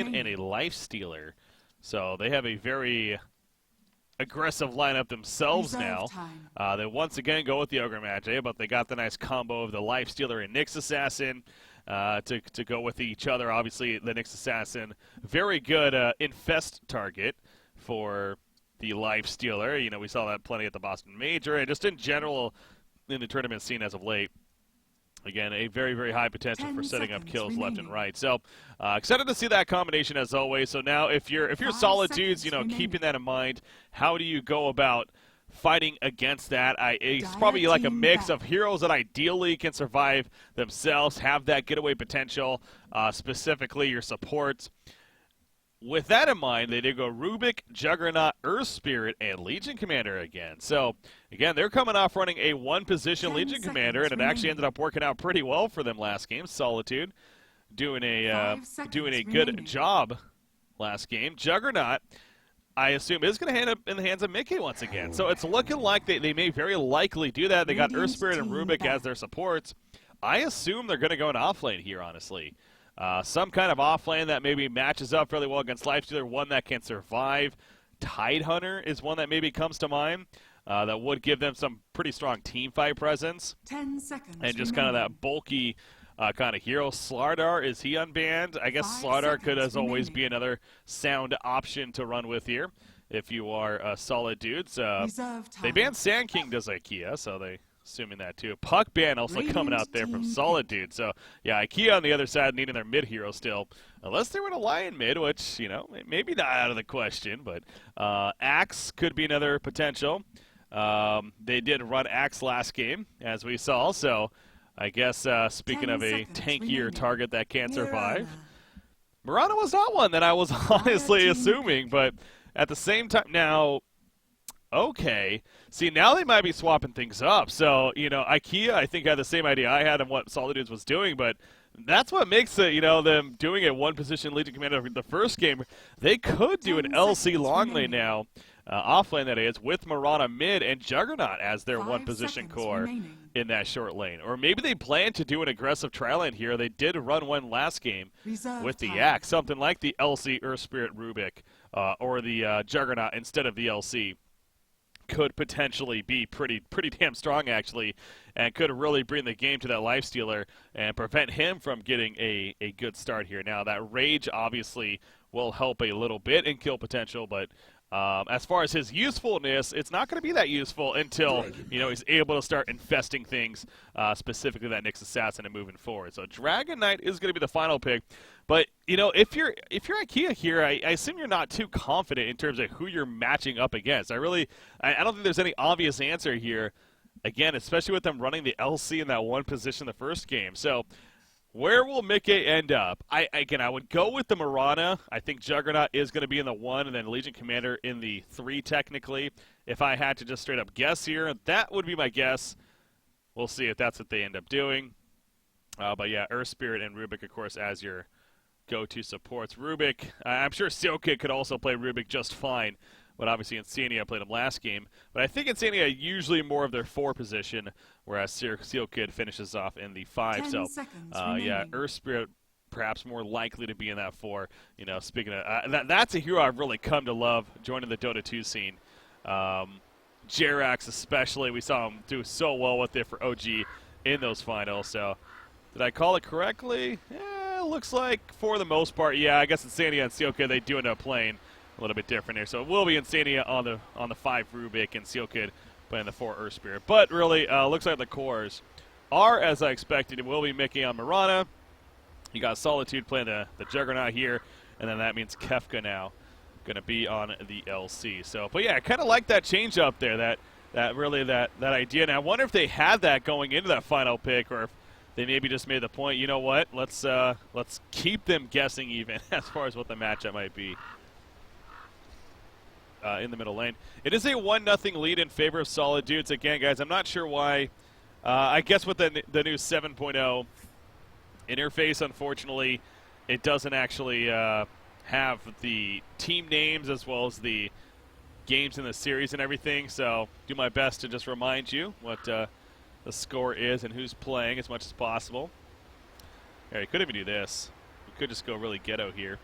Guardian and a Life Stealer. So they have a very aggressive lineup themselves now. They once again go with the Ogre Magi, but they got the nice combo of the Life Stealer and Nyx Assassin to go with each other. Obviously, the Nyx Assassin, very good infest target for the Life Stealer. You know, we saw that plenty at the Boston Major, and just in general in the tournament scene as of late. Again, a very, very high potential for setting up kills left and right. So, excited to see that combination as always. So now, if you're Solidudes, you know, keeping that in mind, how do you go about fighting against that? It's probably like a mix of heroes that ideally can survive themselves, have that getaway potential, specifically your supports. With that in mind, they did go Rubik, Juggernaut, Earth Spirit, and Legion Commander again. So, again, they're coming off running a one-position Legion Commander, and it actually ended up working out pretty well for them last game. Solitude doing a good job last game. Juggernaut, I assume, is going to end up in the hands of Mickey once again. So it's looking like they may very likely do that. They got Earth Spirit and Rubik as their supports. I assume they're going to go in offlane here, honestly. Some kind of offlane that maybe matches up fairly well against Lifestealer, one that can survive. Tidehunter is one that maybe comes to mind that would give them some pretty strong team fight presence. 10 seconds and just kind of that bulky kind of hero. Slardar, is he unbanned? I guess Slardar could, as always, be another sound option to run with here if you are Solidudes. They banned Sand King, does IKEA, so they... assuming that too. Puck ban also coming out there from Solidude. So, yeah, IKEA on the other side needing their mid-hero still. Unless they were in a Lion mid, which, you know, maybe not out of the question. But Axe could be another potential. They did run Axe last game, as we saw. So, I guess speaking of a tankier target that can survive. Murano was not one that I was honestly assuming. But at the same time, now... okay. See, now they might be swapping things up. So, you know, IKEA, I think, had the same idea I had of what Solidudes was doing, but that's what makes it, you know, them doing it one-position Legion Commander the first game. They could do an LC long lane now, off lane that is, with Mirana mid and Juggernaut as their one-position core in that short lane. Or maybe they plan to do an aggressive trial lane here. They did run one last game with the Axe, something like the LC Earth Spirit Rubik or the Juggernaut instead of the LC. Could potentially be pretty damn strong, actually, and could really bring the game to that Life Stealer and prevent him from getting a good start here. Now, that Rage obviously will help a little bit in kill potential, but as far as his usefulness, it's not going to be that useful until, you know, he's able to start infesting things, specifically that Nyx Assassin and moving forward. So Dragon Knight is going to be the final pick. But, you know, if you're IKEA here, I assume you're not too confident in terms of who you're matching up against. I don't think there's any obvious answer here. Again, especially with them running the LC in that one position the first game. So, where will Mickey end up? I would go with the Mirana. I think Juggernaut is going to be in the 1, and then Legion Commander in the 3, technically. If I had to just straight up guess here, that would be my guess. We'll see if that's what they end up doing. But yeah, Earth Spirit and Rubik, of course, as your go-to supports. Rubik, I'm sure Sealkid could also play Rubik just fine, but obviously Insania played him last game. But I think Insania usually more of their 4 position, whereas Sealkid finishes off in the 5. So, yeah, Earth Spirit perhaps more likely to be in that 4. You know, speaking of that's a hero I've really come to love joining the Dota 2 scene. Jerax especially, we saw him do so well with it for OG in those finals. So, did I call it correctly? Looks like for the most part, yeah. I guess Insania and Sealkid, they do end up playing a little bit different here. So it will be Insania on the 5 Rubik and Sealkid playing the 4 Earth Spirit. But really, looks like the cores are as I expected. It will be Mickey on Mirana. You got Solitude playing the Juggernaut here, and then that means Kefka now going to be on the LC. So, but yeah, I kind of like that change up there. That idea. And I wonder if they had that going into that final pick, or if they maybe just made the point, you know what, let's keep them guessing even as far as what the matchup might be in the middle lane. It is a 1-0 lead in favor of Solidudes. Again, guys, I'm not sure why. I guess with the new 7.0 interface, unfortunately, it doesn't actually have the team names as well as the games in the series and everything. So do my best to just remind you what the score is and who's playing as much as possible. Yeah, you could even do this. We could just go really ghetto here.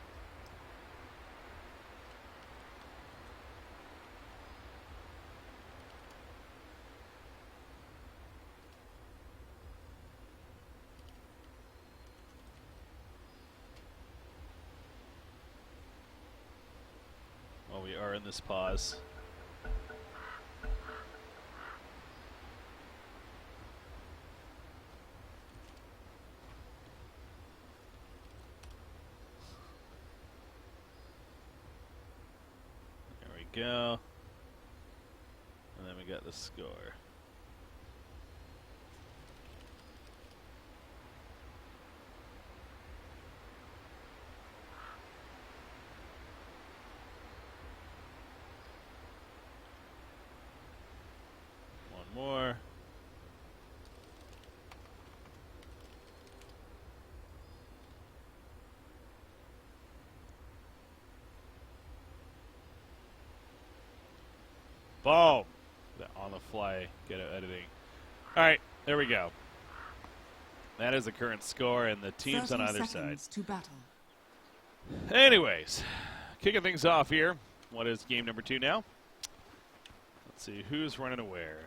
while we are in this pause. There we go. And then we got the score. More. Boom. On the fly, get it editing. All right, there we go. That is the current score, and the teams on either side. To battle. Anyways, kicking things off here. What is game number 2 now? Let's see who's running where.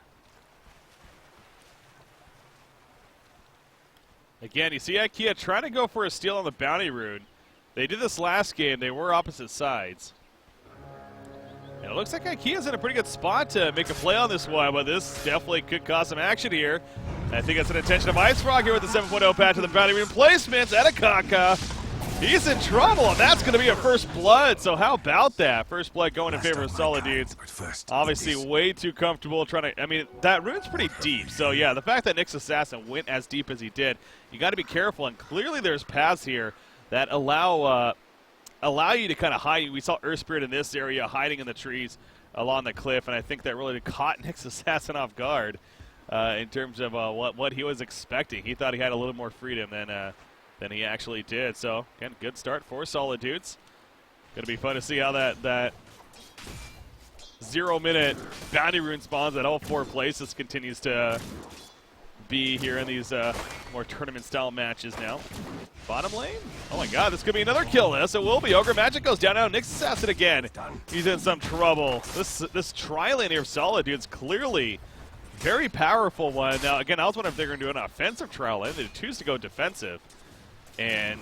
Again, you see IKEA trying to go for a steal on the bounty rune. They did this last game. They were opposite sides. And it looks like IKEA's in a pretty good spot to make a play on this one, but this definitely could cause some action here. And I think it's an intention of Ice Frog here with the 7.0 patch of the bounty rune placements. Edakaka, he's in trouble, and that's going to be a first blood. So how about that? First blood going in favor of Solidudes. Obviously way too comfortable trying to, I mean, that rune's pretty deep. So yeah, the fact that Nyx Assassin went as deep as he did, you got to be careful. And clearly there's paths here that allow you to kind of hide. We saw Earth Spirit in this area hiding in the trees along the cliff, and I think that really caught Nyx Assassin off guard in terms of what he was expecting. He thought he had a little more freedom than he actually did. So, again, good start for Solidudes. Going to be fun to see how that 0-minute bounty rune spawns at all 4 places continues to be here in these more tournament-style matches now. Bottom lane? Oh my god, this could be another kill. Yes, it will be. Ogre Magic goes down now. Nyx Assassin again. He's in some trouble. This tri-lane here of Solidudes clearly very powerful one. Now, again, I was wondering if they're going to do an offensive tri-lane. They choose to go defensive. And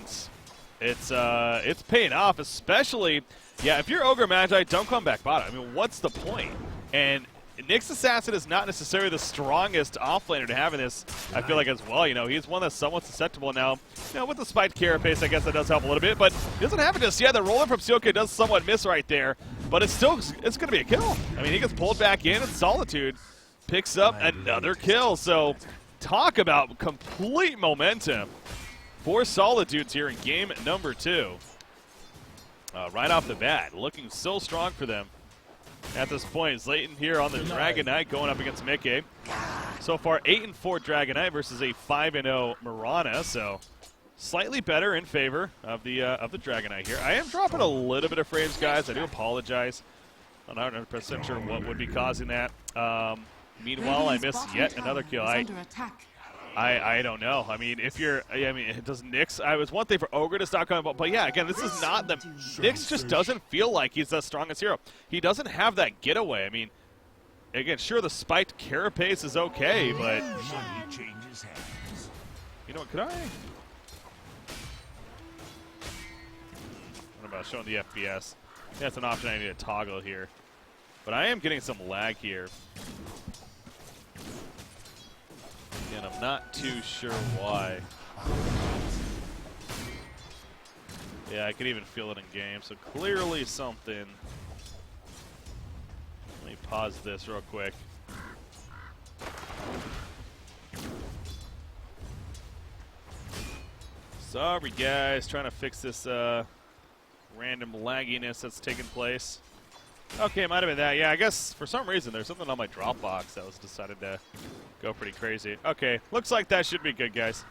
it's paying off, especially, yeah, if you're Ogre Magi, don't come back bottom. I mean, what's the point? And Nyx Assassin is not necessarily the strongest offlaner to have in this, I feel like, as well. You know, he's one that's somewhat susceptible now. You know, with the spiked carapace, I guess that does help a little bit, but he doesn't have it just yet. The roller from Sioka does somewhat miss right there, but it's going to be a kill. I mean, he gets pulled back in, and Solitude picks up another kill. So, talk about complete momentum for Solidudes here in game number 2. Right off the bat, looking so strong for them. At this point, Zlayton here on the Dragon Knight going up against Mickey. So far, 8-4 Dragon Knight versus a 5-0 Mirana. So slightly better in favor of the Dragon Knight here. I am dropping a little bit of frames, guys. I do apologize. I'm not 100% sure what would be causing that. Meanwhile, I missed yet another kill. I don't know. I mean, does Nyx? I was one thing for Ogre to stop coming, but yeah, again, this is not the Nyx. Just doesn't feel like he's the strongest hero. He doesn't have that getaway. I mean, again, sure, the spiked carapace is okay, but you know what? Could I? What about showing the FPS? That's an option I need to toggle here, but I am getting some lag here. And I'm not too sure why. Yeah, I could even feel it in game, so clearly something. Let me pause this real quick. Sorry guys, trying to fix this random lagginess that's taking place. Okay, it might have been that. Yeah, I guess for some reason there's something on my Dropbox that was decided to go pretty crazy. Okay, looks like that should be good, guys.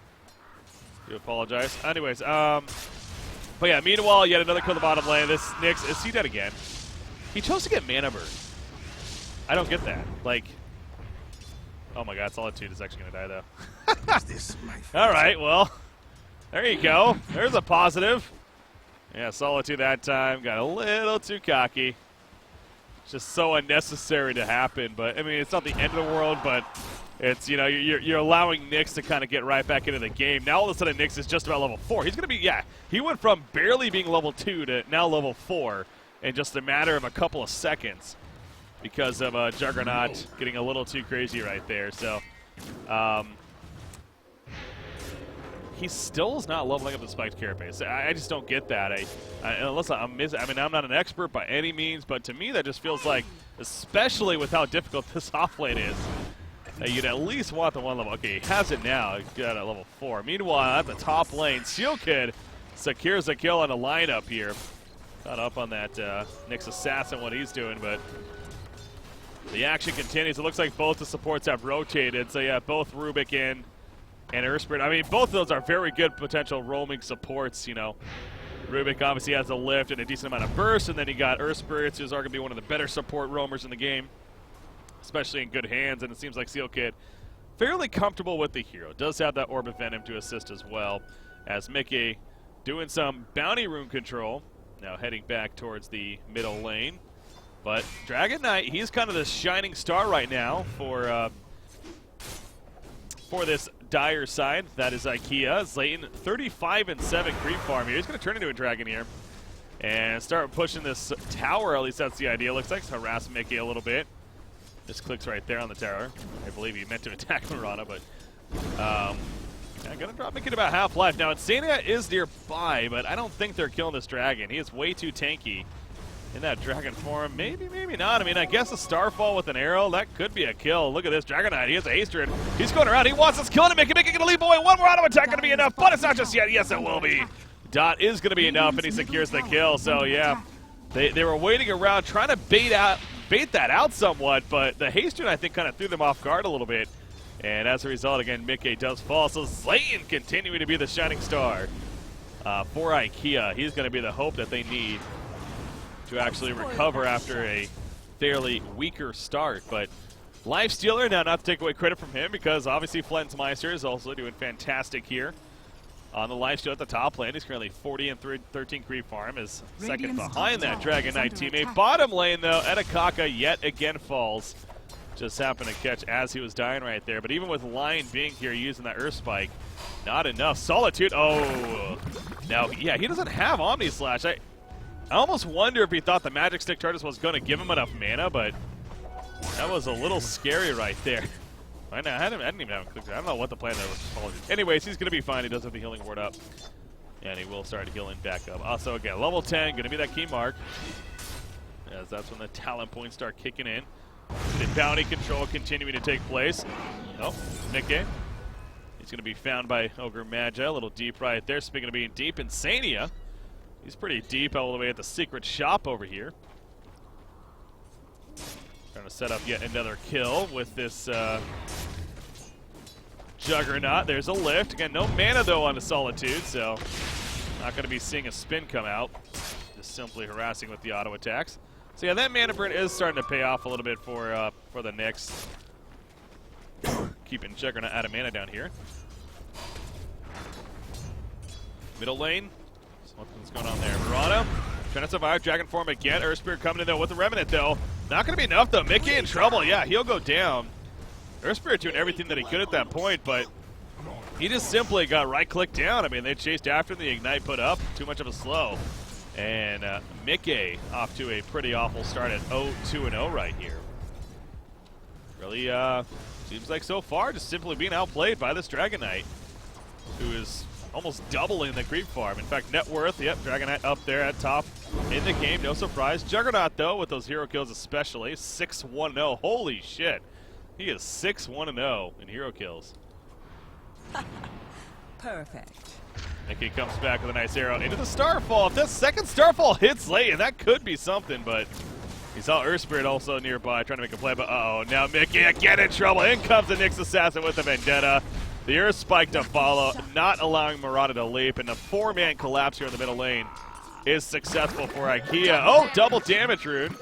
Do apologize. Anyways, but yeah, meanwhile, yet another kill in the bottom lane. This Nyx, is he dead again? He chose to get Mana Burn. I don't get that. Like, oh my god, Solitude is actually going to die, though. All right, well, there you go. There's a positive. Yeah, Solitude that time got a little too cocky. Just so unnecessary to happen, but I mean, it's not the end of the world, but it's, you know, you're allowing Nyx to kind of get right back into the game. Now all of a sudden Nyx is just about level 4. He's going to be, yeah, he went from barely being level 2 to now level 4. in just a matter of a couple of seconds because of Juggernaut getting a little too crazy right there. So he still is not leveling up the spiked carapace. I just don't get that. Unless I mean, I'm not an expert by any means, but to me that just feels like, especially with how difficult this offlane is, you'd at least want the one level. Okay, he has it now. He's got it at level 4. Meanwhile, at the top lane, Seal Kid secures a kill on a lineup here. Caught up on that Nyx Assassin, what he's doing, but the action continues. It looks like both the supports have rotated. So yeah, both Rubik and Urspirit. I mean, both of those are very good potential roaming supports, you know. Rubik obviously has a lift and a decent amount of burst, and then you got Urspirits, who's going to be one of the better support roamers in the game, especially in good hands, and it seems like Seal Kid fairly comfortable with the hero. Does have that Orb of Venom to assist as well, as Mickey doing some bounty rune control, now heading back towards the middle lane. But Dragon Knight, he's kind of the shining star right now for this dire side. That is IKEA. Zlayton, 35-7 creep farm here. He's going to turn into a dragon here and start pushing this tower. At least that's the idea. Looks like harass Mickey a little bit. Just clicks right there on the tower. I believe he meant to attack Marana, but I'm going to drop Mickey to about half life. Now, Insania is nearby, but I don't think they're killing this dragon. He is way too tanky in that dragon form. Maybe, maybe not. I mean, I guess a Starfall with an arrow, that could be a kill. Look at this Dragon Knight. He has a haster. He's going around. He wants us killing him. Mickey going to leap away. One more auto attack going to be enough, but it's not just yet. Yes, it will be. Dot is going to be enough, and he secures the kill. So, yeah, they were waiting around trying to bait that out somewhat, but the haster, I think, kind of threw them off guard a little bit. And as a result, again, Mickey does fall. So Zlayton continuing to be the shining star for IKEA. He's going to be the hope that they need to actually recover after a fairly weaker start. But Lifestealer, now not to take away credit from him, because obviously Flensmeister is also doing fantastic here on the Lifesteal at the top lane. He's currently 40 and 13 creep farm, is second behind that Dragon Knight teammate. Bottom lane though, Edakaka yet again falls. Just happened to catch as he was dying right there. But even with Lion being here using that Earth Spike, not enough. Solitude, oh. Now, yeah, he doesn't have Omni Slash. I almost wonder if he thought the Magic Stick Tortoise was going to give him enough mana, but that was a little scary right there. I didn't even have him clicked. I don't know what the plan there was. Anyways, he's going to be fine. He does have the healing ward up, and he will start healing back up. Also, again, level 10, going to be that key mark, as that's when the talent points start kicking in. The bounty control continuing to take place. Oh, Mickey. He's going to be found by Ogre Magi. A little deep right there. Speaking of being deep, Insania. He's pretty deep all the way at the secret shop over here. Trying to set up yet another kill with this Juggernaut. There's a lift. Again, no mana though on the Solitude, so not going to be seeing a spin come out. Just simply harassing with the auto attacks. So yeah, that mana burn is starting to pay off a little bit for the Nyx. Keeping Juggernaut out of mana down here. Middle lane. What's going on there? Murano trying to survive Dragon form again. Earthspirit coming in though with the Remnant though. Not going to be enough though. Mickey in trouble. Yeah, he'll go down. Earthspirit doing everything that he could at that point, but he just simply got right-clicked down. I mean, they chased after the Ignite put up. Too much of a slow. And Mickey off to a pretty awful start at 0-2-0 right here. Really seems like so far just simply being outplayed by this Dragon Knight, who is almost doubling the creep farm. In fact, net worth, yep, Dragon Knight up there at top in the game, no surprise. Juggernaut, though, with those hero kills especially, 6-1-0. Holy shit. He is 6-1-0 in hero kills. Perfect. Mickey comes back with a nice arrow into the Starfall. If that second Starfall hits late, that could be something, but he saw Earthspirit also nearby trying to make a play, but uh-oh, now Mickey again in trouble. In comes the Nyx Assassin with the Vendetta. The Earth Spike to follow, not allowing Murata to leap, and the 4-man collapse here in the middle lane is successful for IKEA. Oh, double damage rune.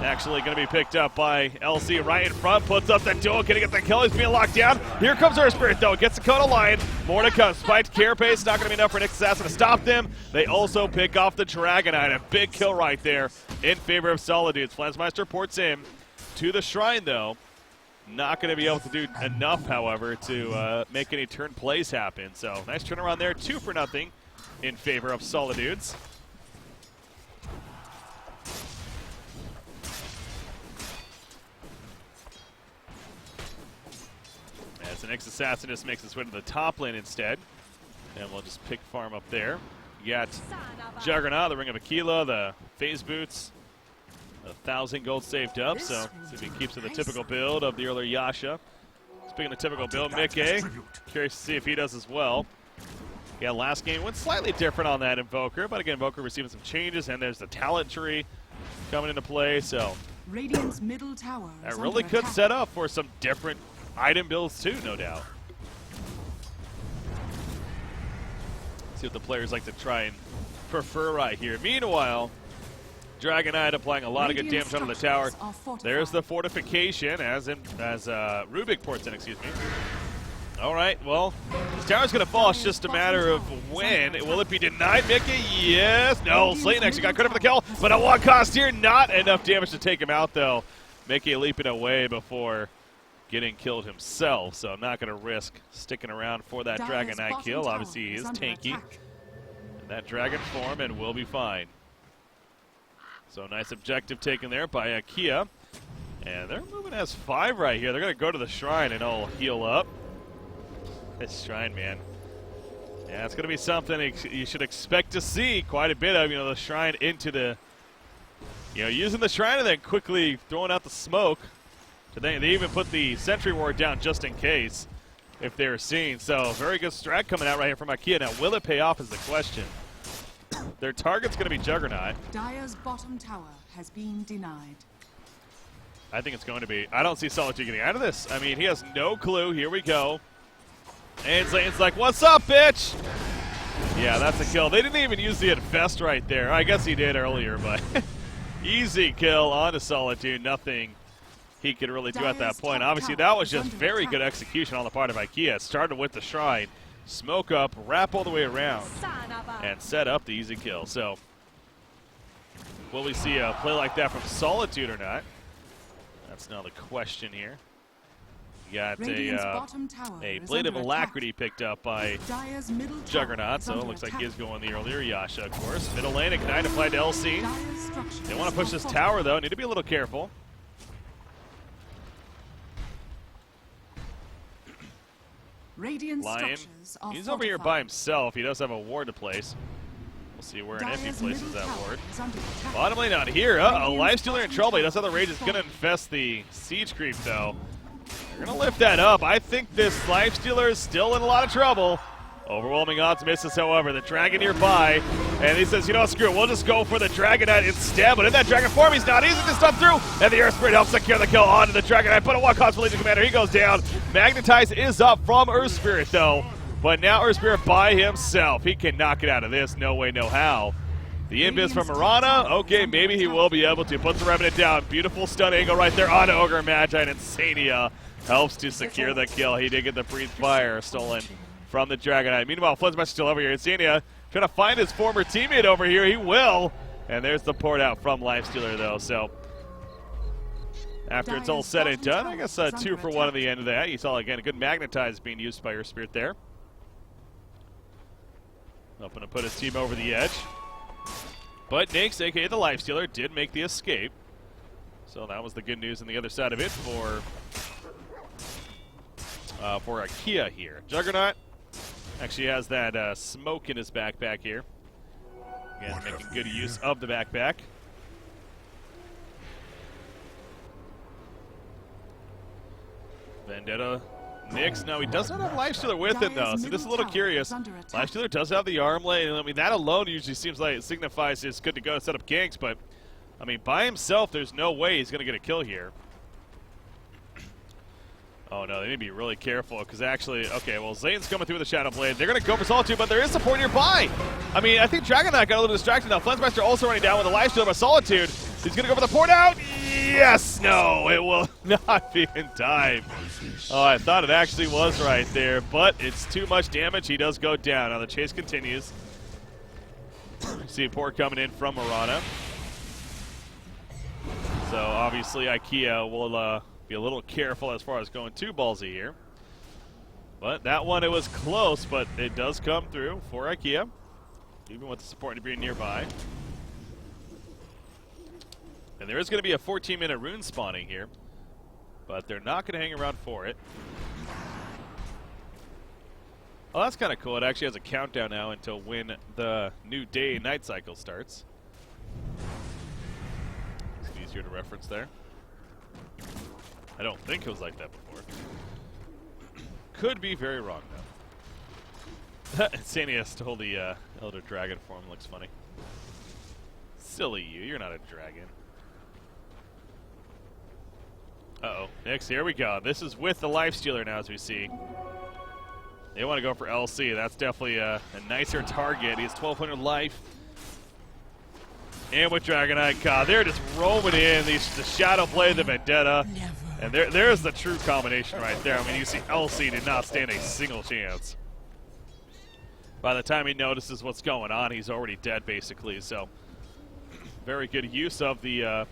Actually going to be picked up by LC right in front, puts up the duel, can he get the kill? He's being locked down. Here comes Earthspirit though, gets the Kona Lion. More to come. Spiked Carapace, not going to be enough for Nyx Assassin to stop them. They also pick off the Dragon Knight. A big kill right there in favor of Solidudes. Flensmeister ports in to the Shrine though. Not going to be able to do enough, however, to make any turn plays happen. So nice turnaround there, 2-0 in favor of Solidudes. As the next Assassinus makes its way to the top lane instead. And we'll just pick farm up there. You got Juggernaut, the Ring of Aquila, the Phase Boots. 1,000 gold saved up, so see if he keeps to the typical build of the earlier Yasha. Speaking of typical build, Mickey, curious to see if he does as well. Yeah, last game went slightly different on that Invoker, but again, Invoker receiving some changes, and there's the talent tree coming into play, so Radiant's middle tower that really could set up for some different item builds too, no doubt. See what the players like to try and prefer right here. Meanwhile, Dragon Knight applying a lot of good damage onto the tower. There's the fortification, as Rubik ports in, excuse me. All right, well, this tower's going to fall. It's just a matter of when. Will it be denied, Mickey? Yes. No, Slayton actually got credit for the kill, but at what cost here? Not enough damage to take him out, though. Mickey leaping away before getting killed himself, so I'm not going to risk sticking around for that Dragon Knight kill. Obviously, he is tanky in that dragon form and will be fine. So nice objective taken there by IKEA. And they're moving as 5 right here. They're going to go to the shrine and all heal up. This shrine, man. Yeah, it's going to be something you should expect to see quite a bit of, the shrine into the, using the shrine and then quickly throwing out the smoke. They even put the sentry ward down just in case if they were seen. So very good strat coming out right here from IKEA. Now, will it pay off is the question. Their target's going to be Juggernaut. Dire's bottom tower has been denied. I think it's going to be. I don't see Solidude getting out of this. I mean, he has no clue. Here we go. And Zane's like, what's up, bitch? Yeah, that's a kill. They didn't even use the infest right there. I guess he did earlier, but easy kill onto Solidude. Nothing he could really do at that point. Obviously, that was just very good execution on the part of IKEA. It started with the shrine. Smoke up, wrap all the way around, and set up the easy kill. So, will we see a play like that from Solidude or not? That's now the question here. You got a Blade of Alacrity picked up by Juggernaut, so it looks like he is going the earlier Yasha, of course. Middle lane, Ignite applied to LC. They want to push this tower, though. Need to be a little careful. Lion, he's over here by himself. He does have a ward to place. We'll see where and if he places that ward. Bottom lane out here. Uh-oh, Lifestealer in trouble. He does have the rage. It's going to infest the siege creep, though. They're going to lift that up. I think this Lifestealer is still in a lot of trouble. Overwhelming odds misses, however. The dragon nearby. And he says, you know what, screw it. We'll just go for the Dragonite instead. But in that dragon form, he's not easy to step through. And the Earth Spirit helps secure the kill onto the Dragonite. But at what cost for Legion Commander? He goes down. Magnetize is up from Earth Spirit, though. But now Earth Spirit by himself. He can knock it out of this. No way, no how. The invis from Mirana. Okay, maybe he will be able to put the Revenant down. Beautiful stun angle right there onto Ogre Magi. And Insania helps to secure the kill. He did get the Breathe Fire stolen from the Dragonite. Meanwhile, Flinsmatch still over here. Insania trying to find his former teammate over here. He will. And there's the port out from Lifestealer, though. So after it's all said and done, I guess 2 for 1 at the end of that. You saw, again, a good Magnetize being used by Earth Spirit there. Hoping to put his team over the edge. But Nyx, a.k.a. the Lifestealer, did make the escape. So that was the good news on the other side of it for IKEA here. Juggernaut actually has that smoke in his backpack here. Again, making good use of the backpack. Vendetta. Nyx, no, he does not have Lifestealer with him, though, so this is a little curious. Lifestealer does have the arm lane, and I mean, that alone usually seems like it signifies it's good to go to set up ganks, but, I mean, by himself, there's no way he's going to get a kill here. Oh, no, they need to be really careful, because actually, okay, well, Zane's coming through with the Shadow Blade. They're going to go for Solitude, but there is support nearby. I mean, I think Dragon Knight got a little distracted now. Flensmaster also running down with a Lifestealer, but Solitude. He's going to go for the port out. Yes! No, it will not be in time. Oh, I thought it actually was right there, but it's too much damage. He does go down. Now the chase continues. See a port coming in from Mirana. So obviously IKEA will be a little careful as far as going too ballsy here. But that one, it was close, but it does come through for IKEA, even with the support being nearby. And there is going to be a 14-minute rune spawning here, but they're not going to hang around for it. Oh, that's kind of cool. It actually has a countdown now until when the new day and night cycle starts. It's easier to reference there. I don't think it was like that before. Could be very wrong, though. Insania stole the Elder Dragon form. Looks funny. Silly you. You're not a dragon. Uh-oh. Next, here we go. This is with the Lifestealer now, as we see. They want to go for LC. That's definitely a nicer target. He has 1,200 life. And with Dragonite, God, they're just roaming in. The Shadow Blade, the Vendetta. And there's the true combination right there. I mean, you see LC did not stand a single chance. By the time he notices what's going on, he's already dead, basically. So, very good use of the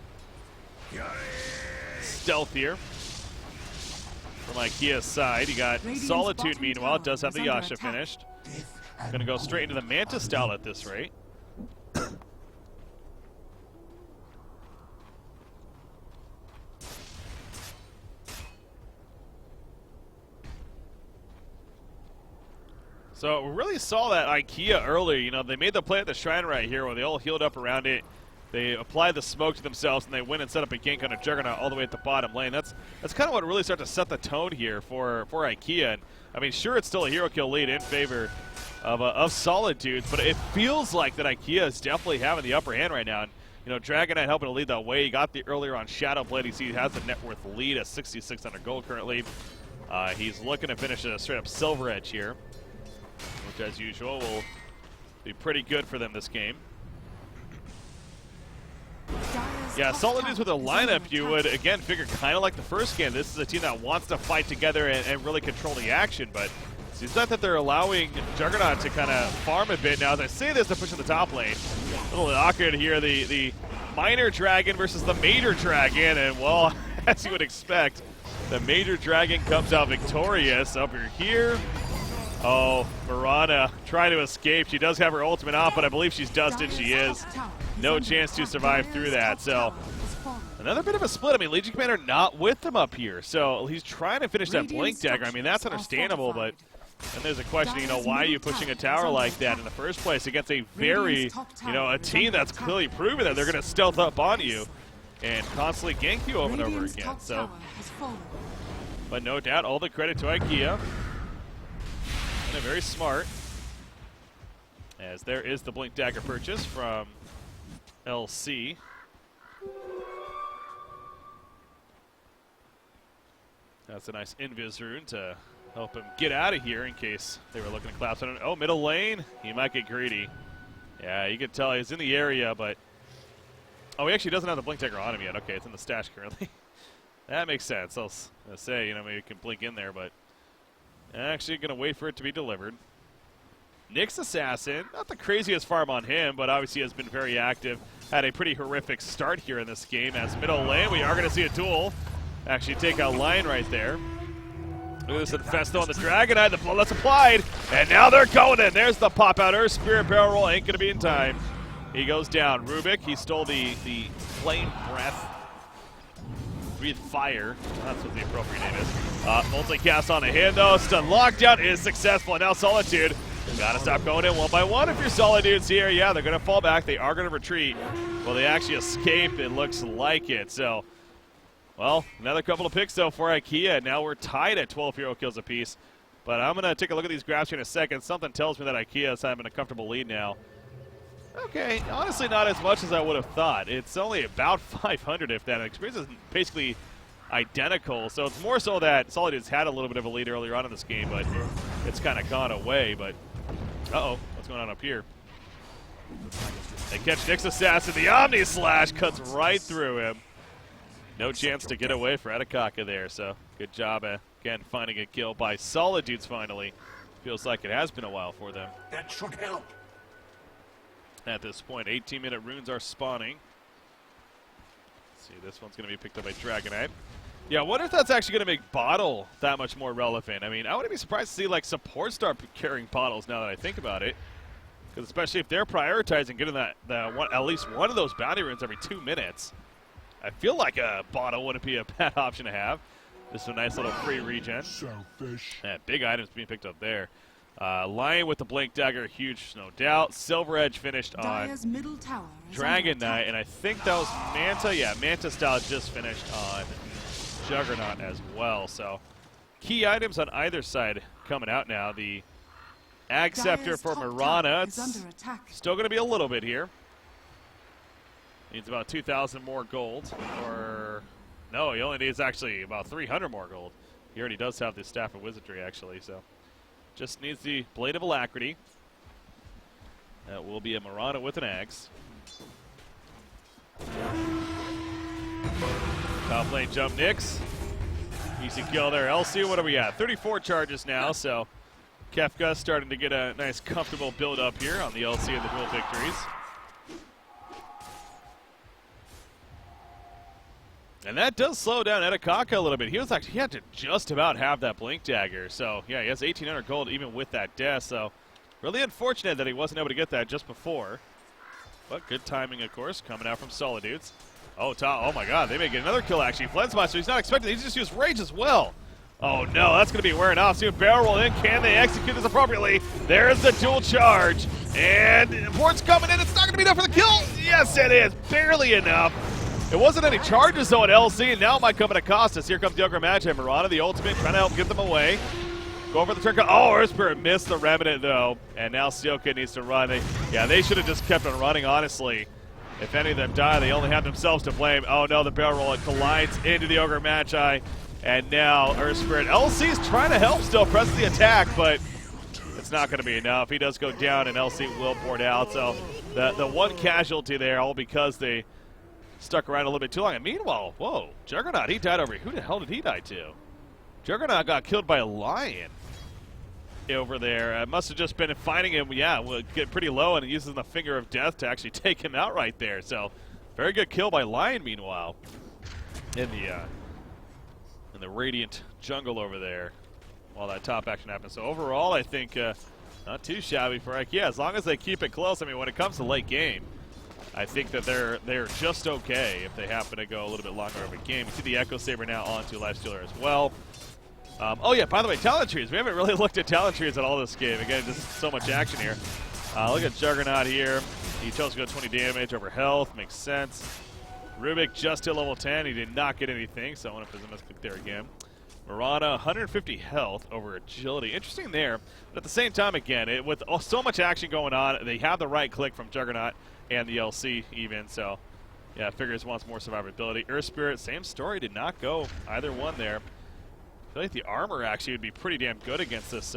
stealth here. From IKEA's side, you got Solitude, meanwhile. It does have the Yasha finished. Going to go straight into the Manta style at this rate. So we really saw that IKEA earlier. You know, they made the play at the shrine right here where they all healed up around it. They applied the smoke to themselves, and they went and set up a gank on a Juggernaut all the way at the bottom lane. That's kind of what really started to set the tone here for IKEA. And I mean, sure, it's still a hero kill lead in favor of Solidudes, but it feels like that IKEA is definitely having the upper hand right now. And you know, Dragonite helping to lead that way. He got the earlier on Shadow Blade. You see, he has the net worth lead at 6,600 gold currently. He's looking to finish a straight up Silver Edge here, which, as usual, will be pretty good for them this game. Yeah, Solidudes with a lineup, you would, again, figure kind of like the first game. This is a team that wants to fight together and really control the action, but it seems like that they're allowing Juggernaut to kind of farm a bit. Now, as I say this, they're pushing the top lane. A little awkward here, the minor dragon versus the major dragon, and, well, as you would expect, the major dragon comes out victorious over here. Oh, Mirana trying to escape. She does have her ultimate off, but I believe she's dusted. She is. No chance to survive through that. So, another bit of a split. I mean, Legion Commander not with them up here. So, he's trying to finish that Blink Dagger. I mean, that's understandable, but then there's a question, you know, why are you pushing a tower like that in the first place against a very, you know, a team that's clearly proven that they're going to stealth up on you and constantly gank you over and over again. So, but no doubt, all the credit to IKEA. And they're very smart, as there is the Blink Dagger purchase from LC. That's a nice Invis rune to help him get out of here in case they were looking to collapse on him. Oh, middle lane. He might get greedy. Yeah, you can tell he's in the area, but... Oh, he actually doesn't have the Blink Dagger on him yet. Okay, it's in the stash currently. That makes sense. I'll say, you know, maybe you can blink in there, but... Actually going to wait for it to be delivered. Nyx Assassin, not the craziest farm on him, but obviously has been very active. Had a pretty horrific start here in this game. As middle lane, we are going to see a duel. Actually take out line right there. Look at this Infesto on the Dragonite. The bloodlust applied, and now they're going in. There's the pop out. Earth Spirit barrel roll ain't going to be in time. He goes down. Rubik, he stole the flame breath. Breathe fire. That's what the appropriate name is. Multicast on a hand though. Stun lockdown is successful. And now Solitude. Gotta stop going in one by one if you're Solidudes here. Yeah, they're gonna fall back. They are gonna retreat. Well, they actually escape. It looks like it. So, well, another couple of picks though for IKEA. Now we're tied at 12 hero kills apiece. But I'm gonna take a look at these graphs here in a second. Something tells me that IKEA is having a comfortable lead now. Okay, honestly not as much as I would have thought. It's only about 500 if that. Experience is basically identical, so it's more so that Solidudes had a little bit of a lead earlier on in this game, but it's kind of gone away. But, uh-oh, what's going on up here? They catch Nyx Assassin. The Omni Slash cuts right through him. No chance to get away for Atakaka there, so good job, again, finding a kill by Solidudes finally. Feels like it has been a while for them. That should help. At this point, 18-minute runes are spawning. Let's see, this one's going to be picked up by Dragonite. Yeah, I wonder if that's actually going to make Bottle that much more relevant. I mean, I wouldn't be surprised to see, like, support start carrying Bottles now that I think about it. Because especially if they're prioritizing getting at least one of those bounty runes every 2 minutes, I feel like a Bottle wouldn't be a bad option to have. Just a nice little free regen. Selfish. Yeah, big items being picked up there. Lion with the Blink Dagger, huge, no doubt. Silver Edge finished on Dire's middle tower is Dragon under attack. Knight, and I think that was Manta. Yeah, Manta style just finished on Juggernaut as well. So key items on either side coming out now. The Ag Scepter Dire's for top Mirana. tower It's is under attack. still going to be a little bit here. Needs about 2,000 more gold. Or, no, he only needs actually about 300 more gold. He already does have the Staff of Wizardry, actually, so. Just needs the Blade of Alacrity. That will be a Mirana with an Axe. Top lane jump Nyx. Easy kill there. LC, what are we at? 34 charges now, so Kefka starting to get a nice comfortable build up here on the LC and the dual victories. And that does slow down Edakaka a little bit. He had to just about have that Blink Dagger. So, yeah, he has 1,800 gold even with that death. So, really unfortunate that he wasn't able to get that just before. But good timing, of course, coming out from Solidudes. Oh, my God, they may get another kill, actually. Flensmonster, he's not expecting. He just used Rage as well. Oh, no, that's going to be wearing off soon. Barrel roll in. Can they execute this appropriately? There's the dual charge. And Port's coming in. It's not going to be enough for the kill. Yes, it is. Barely enough. It wasn't any charges, though, at LC, and now it might come at a cost us. Here comes the Ogre Magi. Mirana, the ultimate, trying to help get them away. Go for the trick. Oh, Earth Spirit missed the Remnant, though. And now Steelkid needs to run. They should have just kept on running, honestly. If any of them die, they only have themselves to blame. Oh, no, the barrel roll, it collides into the Ogre Magi. And now Earth Spirit. LC's trying to help still, presses the attack, but it's not going to be enough. He does go down, and LC will board out. So the one casualty there, all because they stuck around a little bit too long. And meanwhile, whoa, Juggernaut, he died over here. Who the hell did he die to? Juggernaut got killed by a lion over there. Must have just been fighting him. Yeah, will get pretty low, and he uses the Finger of Death to actually take him out right there. So, very good kill by Lion, meanwhile, in the Radiant jungle over there while that top action happens. So, overall, I think not too shabby for IKEA. As long as they keep it close, I mean, when it comes to late game, I think that they're just okay if they happen to go a little bit longer of a game. You see the Echo Saber now onto Lifestealer as well. Oh yeah, by the way, talent trees. We haven't really looked at talent trees at all this game. Again, just so much action here. Look at Juggernaut here. He chose to go 20 damage over health. Makes sense. Rubik just hit level 10. He did not get anything, so I wonder if there's a misclick there again. Mirana, 150 health over agility. Interesting there. But at the same time, again, with so much action going on, they have the right click from Juggernaut and the LC even, so yeah, figures wants more survivability. Earth Spirit, same story, did not go either one there. I feel like the armor actually would be pretty damn good against this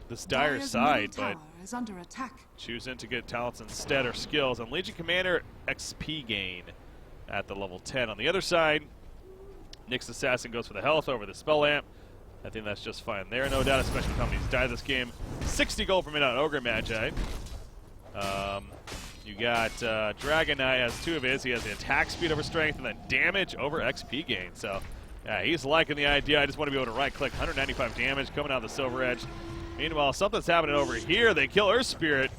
this Dire side, but is under attack. choosing to get talents instead or skills. And Legion Commander XP gain at the level 10. On the other side, Nyx Assassin goes for the health over the Spell Lamp. I think that's just fine there, no doubt, especially how he's died this game. 60 gold per minute on Ogre Magi. You got Dragon Knight has two of his. He has the attack speed over strength and then damage over XP gain. So, yeah, he's liking the idea. I just want to be able to right-click. 195 damage coming out of the Silver Edge. Meanwhile, something's happening over here. They kill Earth Spirit.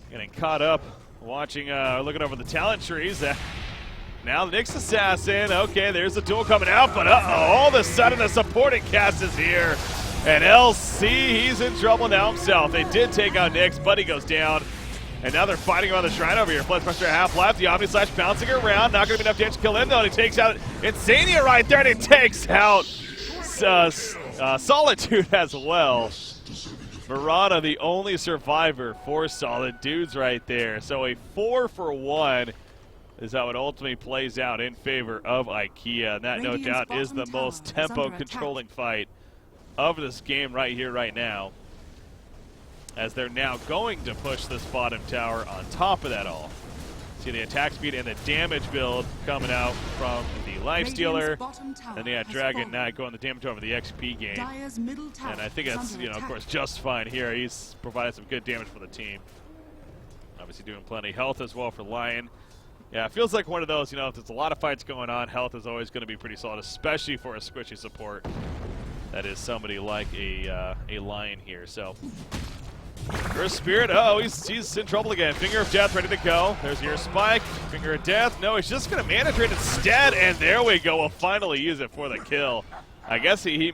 Getting caught up, watching, looking over the talent trees. Now the Nyx Assassin. Okay, there's the duel coming out, but all of a sudden a supporting cast is here. And LC, he's in trouble now himself. They did take out Nyx, but he goes down. And now they're fighting around the shrine over here. Fleshbuster half life. The Omni Slash bouncing around. Not going to be enough damage to kill him, though. And he takes out Insania right there. And he takes out Solitude as well. Mirana, the only survivor for Solidudes right there. So a 4-for-1 is how it ultimately plays out in favor of IKEA. And that, no doubt, is the most tempo-controlling fight of this game right here, right now, as they're now going to push this bottom tower on top of that all. See the attack speed and the damage build coming out from the Lifestealer. And they had Dragon Knight going the damage over the XP gain. And I think that's, of course, just fine here. He's provided some good damage for the team. Obviously doing plenty. Health as well for Lion. Yeah, it feels like one of those, if there's a lot of fights going on, health is always going to be pretty solid, especially for a squishy support. That is somebody like a Lion here. So, Earth Spirit, he's in trouble again. Finger of Death ready to go. There's your Spike. Finger of Death. No, he's just going to Mana Drain instead, and there we go. We'll finally use it for the kill. I guess he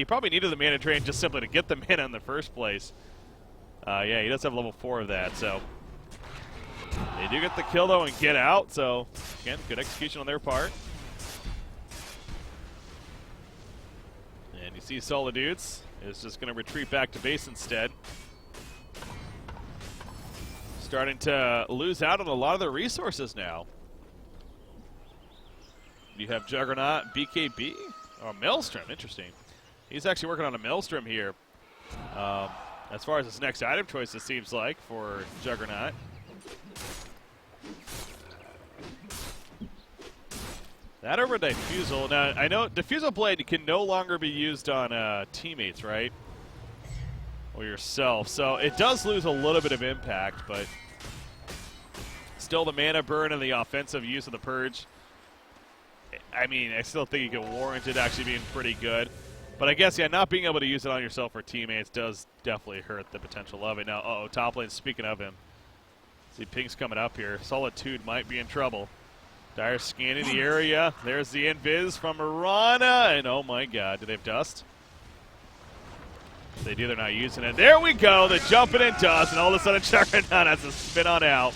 probably needed the Mana Drain just simply to get the mana in the first place. Yeah, he does have level 4 of that, so they do get the kill, though, and get out. So, again, good execution on their part. And you see Solidudes is just going to retreat back to base instead. Starting to lose out on a lot of their resources now. You have Juggernaut, BKB, or Maelstrom, interesting. He's actually working on a Maelstrom here. As far as his next item choice, it seems like, for Juggernaut. That over Diffusal. Now, I know Diffusal Blade can no longer be used on teammates, right? Or yourself. So it does lose a little bit of impact, but still the mana burn and the offensive use of the Purge. I mean, I still think you can warrant it actually being pretty good. But I guess, yeah, not being able to use it on yourself or teammates does definitely hurt the potential of it. Now, uh-oh, top lane, speaking of him. See, Pink's coming up here. Solitude might be in trouble. Dire scanning the area. There's the invis from Mirana. And oh my god, do they have dust? If they do, they're not using it. There we go, the jumping in dust, and all of a sudden Juggernaut has to spin on out.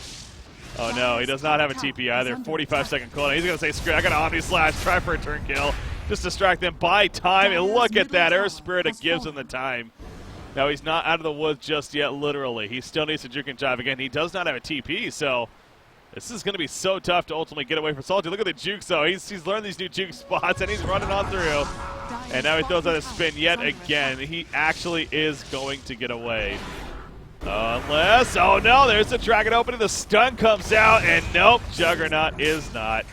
Oh no, he does not have a TP either. 45-second cooldown. He's going to say, screw it, I got an Omni Slash, try for a turn kill. Just distract them, buy time, and look at that. Air Spirit, it gives him the time. Now he's not out of the woods just yet, literally. He still needs to juke and jive again. He does not have a TP, so this is going to be so tough to ultimately get away from Solitude. Look at the jukes, though. He's learned these new juke spots, and he's running on through. And now he throws out a spin yet again. He actually is going to get away. Unless, oh no, there's the Dragon opening. The stun comes out, and nope, Juggernaut is not.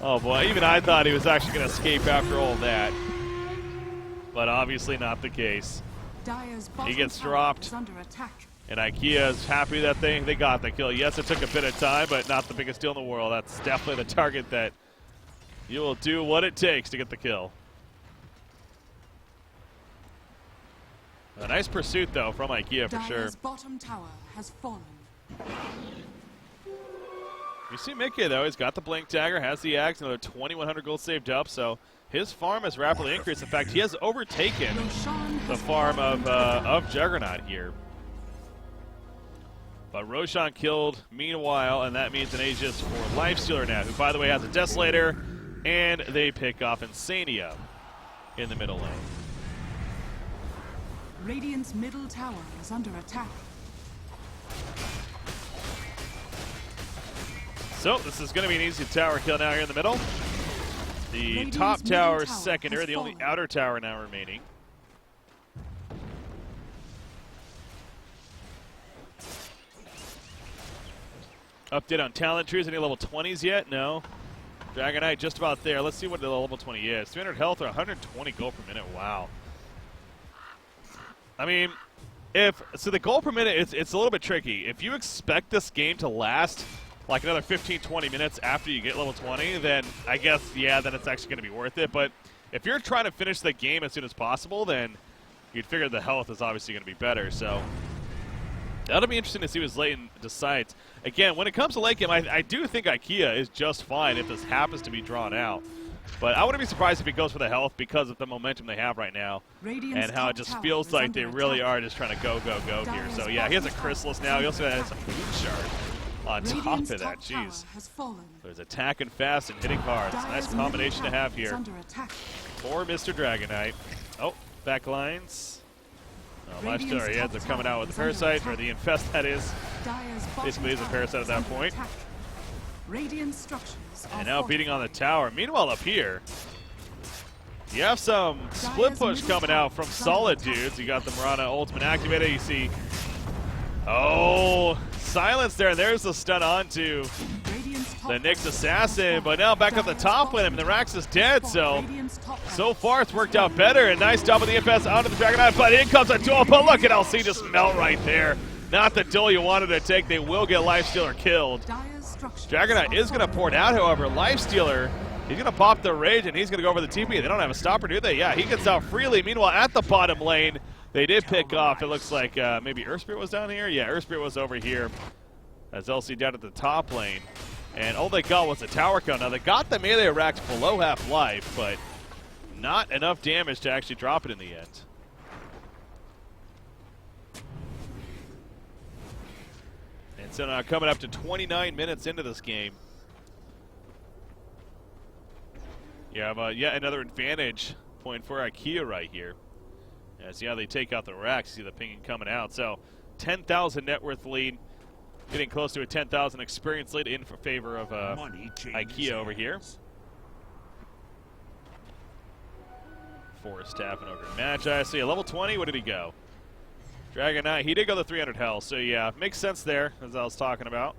Oh boy, even I thought he was actually going to escape after all that. But obviously not the case. He gets dropped. And IKEA is happy that they got the kill. Yes, it took a bit of time, but not the biggest deal in the world. That's definitely the target that you will do what it takes to get the kill. A nice pursuit, though, from IKEA for sure. Bottom tower has fallen. You see Mickey, though. He's got the Blink Dagger, has the Axe, another 2,100 gold saved up, so his farm has rapidly increased. In fact, he has overtaken the farm of Juggernaut here. But Roshan killed meanwhile, and that means an Aegis for Lifestealer now, who, by the way, has a Desolator, and they pick off Insania in the middle lane. Radiant's middle tower is under attack. So this is going to be an easy tower kill now here in the middle. The Radiant's top middle tower is tower secondary, has the only fallen. outer tower now remaining. Update on talent trees. Any level 20s yet? No. Dragonite just about there. Let's see what the level 20 is. 300 health or 120 gold per minute. Wow. I mean, so the gold per minute, it's a little bit tricky. If you expect this game to last like another 15-20 minutes after you get level 20, then I guess, yeah, then it's actually going to be worth it. But if you're trying to finish the game as soon as possible, then you'd figure the health is obviously going to be better. So that'll be interesting to see what Leighton decides. Again, when it comes to late game, I do think IKEA is just fine if this happens to be drawn out. But I wouldn't be surprised if he goes for the health because of the momentum they have right now. Radiant's And how it just feels like they really are just trying to go here. So yeah, he has a Chrysalis now. He also has a Moon Shard on top of that. Jeez. So he's attacking fast and hitting hard. It's a nice combination to have here for Mr. Dragonite. Oh, back lines. Lifestealer, yeah, they're coming out with the Parasite, or the Infest, that is. Basically, is a Parasite at that point. And now beating on the tower. Meanwhile, up here, you have some split push coming out from Solidudes. You got the Mirana ultimate activated. You see, oh, silence there. And there's the stun onto the Nyx Assassin. But now back up the top lane, and the Rax is dead. So far it's worked out better. A nice double the FS onto the Dragonite. But in comes a duel. But look at LC just melt right there. Not the duel you wanted to take. They will get Lifestealer killed. Dragonite is going to pour it out, however. Lifestealer, he's going to pop the Rage, and he's going to go over the TP. They don't have a stopper, do they? Yeah, he gets out freely. Meanwhile, at the bottom lane, they did pick off. It looks like maybe Earth Spirit was down here. Yeah, Earth Spirit was over here as LC down at the top lane. And all they got was a tower kill. Now, they got the melee racks below half life, but not enough damage to actually drop it in the end. So now coming up to 29 minutes into this game. You have yet another advantage point for IKEA right here. As they take out the racks, see the pinging coming out. So 10,000 net worth lead, getting close to a 10,000 experience lead in favor of IKEA over here. Forrest tapping over Magi. So level 20, what did he go? Dragon Knight, he did go the 300 health, so yeah, makes sense there, as I was talking about.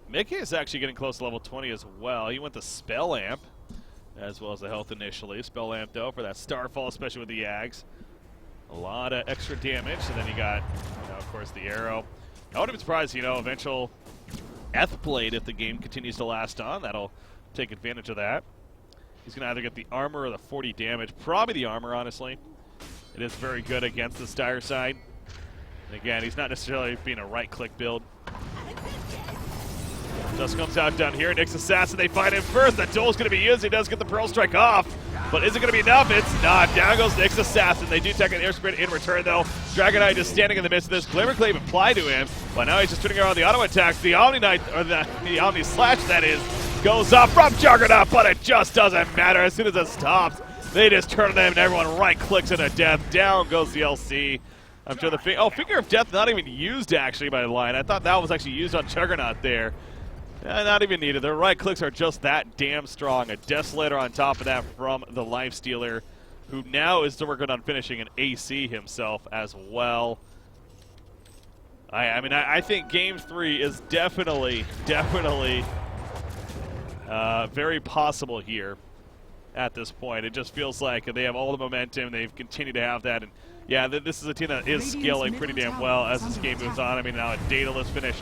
Mickey is actually getting close to level 20 as well. He went the Spell Amp, as well as the health initially. Spell Amp, though, for that Starfall, especially with the Yags. A lot of extra damage, and then you got, of course, the Arrow. I wouldn't be surprised, eventual Blade, if the game continues to last on. That'll take advantage of that. He's going to either get the armor or the 40 damage. Probably the armor, honestly. It is very good against the Styre side. And again, he's not necessarily being a right-click build. Just comes out down here. Nyx Assassin, they find him first. That duel's going to be used. He does get the Pearl Strike off. But is it going to be enough? It's not. Down goes Nyx Assassin. They do take an air sprint in return, though. Dragon Knight just standing in the midst of this. Glimmer Clave applied to him. But now he's just turning around the auto attacks. The Omni Knight, or the Omni Slash, that is, goes up from Juggernaut, but it just doesn't matter. As soon as it stops, they just turn them and everyone right-clicks into death. Down goes the LC. I'm sure the Finger of Death not even used, actually, by the line. I thought that was actually used on Juggernaut there. Not even needed. Their right-clicks are just that damn strong. A Desolator on top of that from the Lifestealer, who now is working on finishing an AC himself as well. I think Game 3 is definitely very possible here at this point. It just feels like they have all the momentum. They've continued to have that. And yeah, this is a team that is scaling pretty damn well as this game moves on. Now a Daedalus finish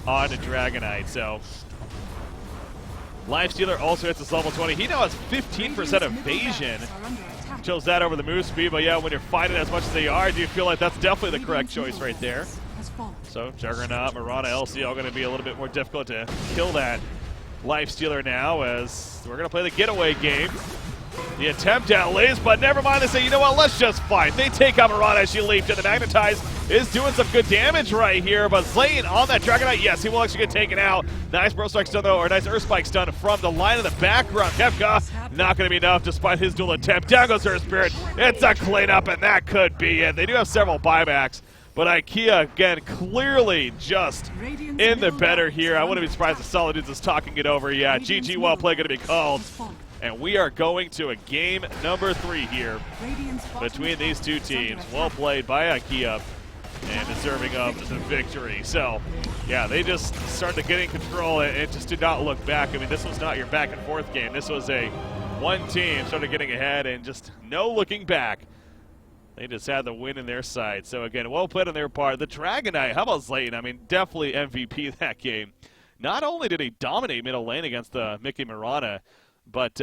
on a Dragon Knight. So Lifestealer also hits this level 20. He now has 15% evasion. Chose that over the move speed. But yeah, when you're fighting as much as they are, do you feel like that's definitely the correct choice right there? So Juggernaut, Mirana, LC all going to be a little bit more difficult to kill that Lifestealer now, as we're going to play the getaway game. The attempt outlays, but never mind. They say, you know what, let's just fight. They take out Mirana as she leaped, and the Magnetize is doing some good damage right here. But Zlayton on that Dragon Knight, yes, he will actually get taken out. Nice Pearl Strike stun, though, or nice Earth Spike stun from the line in the background. Kefka, not going to be enough despite his dual attempt. Down goes Earth Spirit. It's a cleanup, and that could be it. They do have several buybacks. But IKEA, again, clearly just in the better here. I wouldn't be surprised if Solidudes is talking it over. Yeah, GG well play going to be called. And we are going to a game number 3 here between these two teams. Well played by IKEA and deserving of the victory. So, yeah, they just started getting control and just did not look back. This was not your back and forth game. This was a one team started getting ahead and just no looking back. They just had the win in their side. So, again, well played on their part. The Dragon Knight, how about Zlayton? Definitely MVP that game. Not only did he dominate middle lane against Mickey Mirana, but,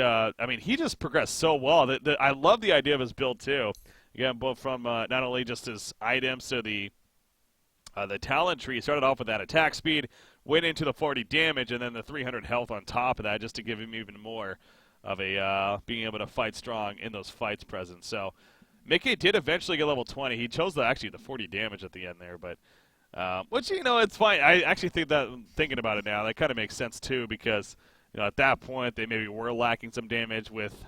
he just progressed so well. I love the idea of his build, too. Again, both from not only just his items, so the talent tree started off with that attack speed, went into the 40 damage, and then the 300 health on top of that just to give him even more of a being able to fight strong in those fights present. So, Mickey did eventually get level 20. He chose the 40 damage at the end there, but which it's fine. I actually think that thinking about it now, that kind of makes sense too, because at that point they maybe were lacking some damage with